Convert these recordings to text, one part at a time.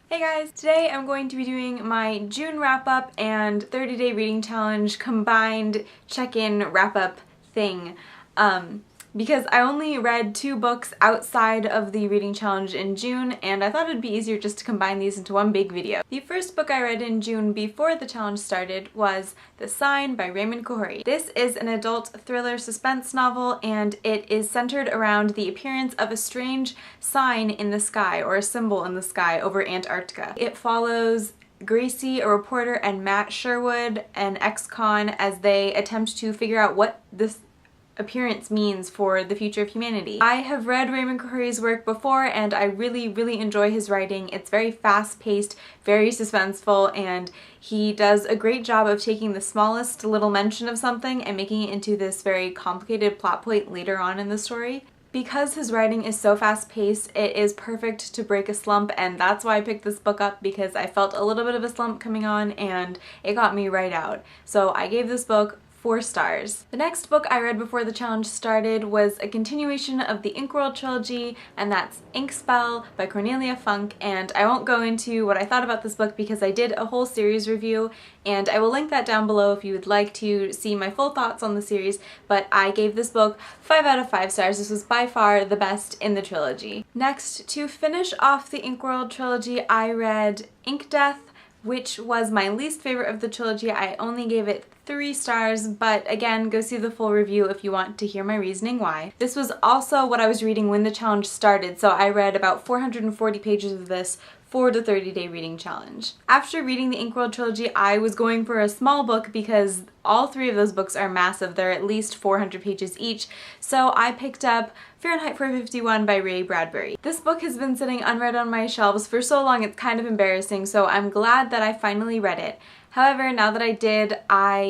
Hey guys! Today I'm going to be doing my June wrap-up and 30-day reading challenge combined check-in wrap-up thing. Because I only read 2 books outside of the reading challenge in June, and I thought it'd be easier just to combine these into one big video. The first book I read in June before the challenge started was The Sign by Raymond Kohori. This is an adult thriller suspense novel, and it is centered around the appearance of a strange sign in the sky, or a symbol in the sky over Antarctica. It follows Gracie, a reporter, and Matt Sherwood, an ex-con, as they attempt to figure out what this appearance means for the future of humanity. I have read Raymond Kohori's work before and I really enjoy his writing. It's very fast-paced, very suspenseful, and he does a great job of taking the smallest little mention of something and making it into this very complicated plot point later on in the story. Because his writing is so fast-paced, it is perfect to break a slump, and that's why I picked this book up, because I felt a little bit of a slump coming on and it got me right out. So I gave this book 4 stars. The next book I read before the challenge started was a continuation of the Inkworld trilogy, and that's Inkspell by Cornelia Funk, and I won't go into what I thought about this book because I did a whole series review, and I will link that down below if you would like to see my full thoughts on the series, but I gave this book 5 out of 5 stars. This was by far the best in the trilogy. Next, to finish off the Inkworld trilogy, I read Ink Death, which was my least favorite of the trilogy. I only gave it 3 stars, but again, go see the full review if you want to hear my reasoning why. This was also what I was reading when the challenge started, so I read about 440 pages of this for the 30-day reading challenge. After reading the Inkworld trilogy, I was going for a small book because all 3 of those books are massive. They're at least 400 pages each, so I picked up Fahrenheit 451 by Ray Bradbury. This book has been sitting unread on my shelves for so long it's kind of embarrassing, so I'm glad that I finally read it. However, now that I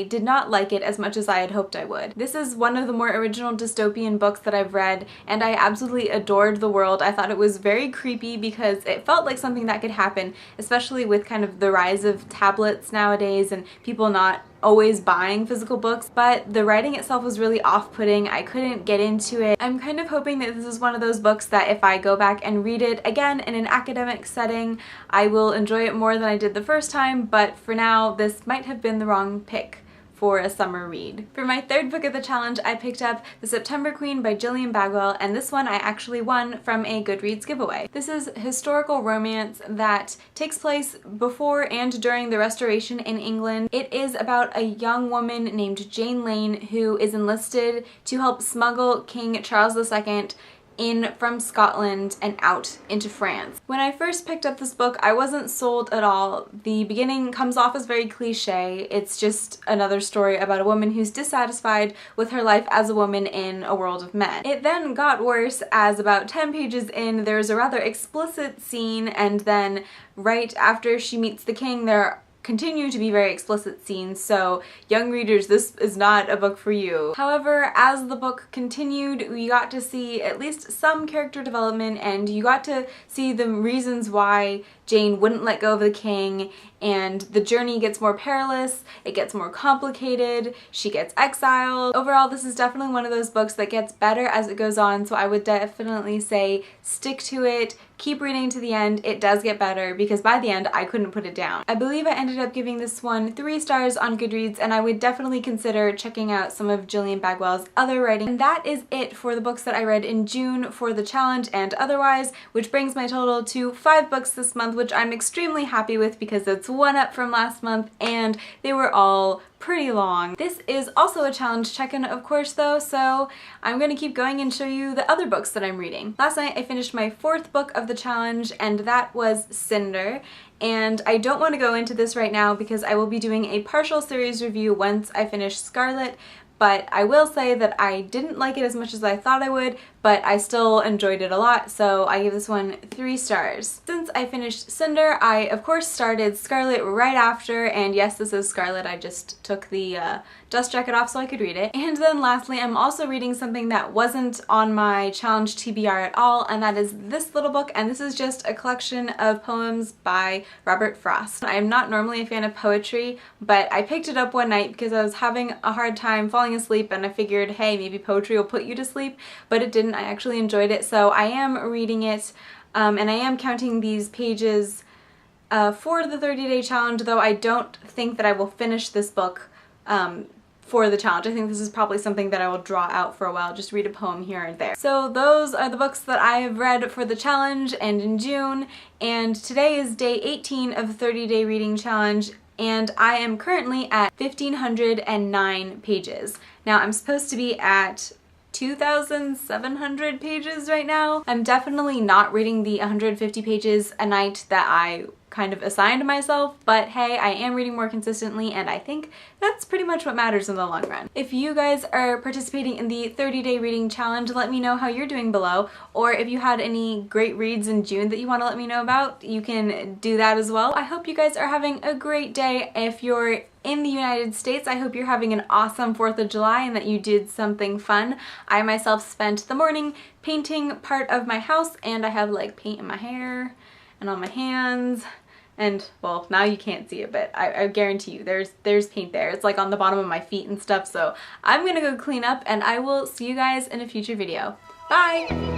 did not like it as much as I had hoped I would. This is one of the more original dystopian books that I've read, and I absolutely adored the world. I thought it was very creepy because it felt like something that could happen, especially with kind of the rise of tablets nowadays and people not always buying physical books, but the writing itself was really off-putting. I couldn't get into it. I'm kind of hoping that this is one of those books that if I go back and read it again in an academic setting, I will enjoy it more than I did the first time, but for now, this might have been the wrong pick for a summer read. For my 3rd book of the challenge, I picked up The September Queen by Gillian Bagwell, and this one I actually won from a Goodreads giveaway. This is historical romance that takes place before and during the Restoration in England. It is about a young woman named Jane Lane who is enlisted to help smuggle King Charles II in from Scotland and out into France. When I first picked up this book, I wasn't sold at all. The beginning comes off as very cliche. It's just another story about a woman who's dissatisfied with her life as a woman in a world of men. It then got worse as about 10 pages in, there's a rather explicit scene, and then right after she meets the king, there continue to be very explicit scenes, so young readers, this is not a book for you. However, as the book continued, we got to see at least some character development, and you got to see the reasons why Jane wouldn't let go of the king, and the journey gets more perilous, it gets more complicated, she gets exiled. Overall, this is definitely one of those books that gets better as it goes on, so I would definitely say stick to it, keep reading to the end. It does get better because by the end I couldn't put it down. I believe I ended up giving this one 3 stars on Goodreads, and I would definitely consider checking out some of Gillian Bagwell's other writing. And that is it for the books that I read in June for the challenge and otherwise, which brings my total to 5 books this month, which I'm extremely happy with because it's 1 up from last month and they were all pretty long. This is also a challenge check-in, of course, though, so I'm going to keep going and show you the other books that I'm reading. Last night I finished my 4th book of the challenge, and that was Cinder, and I don't want to go into this right now because I will be doing a partial series review once I finish Scarlet, but I will say that I didn't like it as much as I thought I would, but I still enjoyed it a lot, so I give this one 3 stars. Since I finished Cinder, I of course started Scarlet right after, and yes, this is Scarlet. I just took the dust jacket off so I could read it. And then lastly, I'm also reading something that wasn't on my challenge TBR at all, and that is this little book, and this is just a collection of poems by Robert Frost. I am not normally a fan of poetry, but I picked it up one night because I was having a hard time falling asleep, and I figured, hey, maybe poetry will put you to sleep, but it didn't. I actually enjoyed it, so I am reading it, and I am counting these pages for the 30-day challenge, though I don't think that I will finish this book for the challenge. I think this is probably something that I will draw out for a while, just read a poem here and there. So those are the books that I have read for the challenge and in June, and today is day 18 of the 30-day reading challenge, and I am currently at 1,509 pages. Now I'm supposed to be at 2,700 pages right now. I'm definitely not reading the 150 pages a night that I kind of assigned myself, but hey, I am reading more consistently, and I think that's pretty much what matters in the long run. If you guys are participating in the 30-day reading challenge, let me know how you're doing below, or if you had any great reads in June that you want to let me know about, you can do that as well. I hope you guys are having a great day. If you're in the United States, I hope you're having an awesome 4th of July and that you did something fun. I myself spent the morning painting part of my house, and I have like paint in my hair and on my hands, and well, now you can't see it, but I guarantee you there's paint there. It's like on the bottom of my feet and stuff, so I'm gonna go clean up, and I will see you guys in a future video. Bye!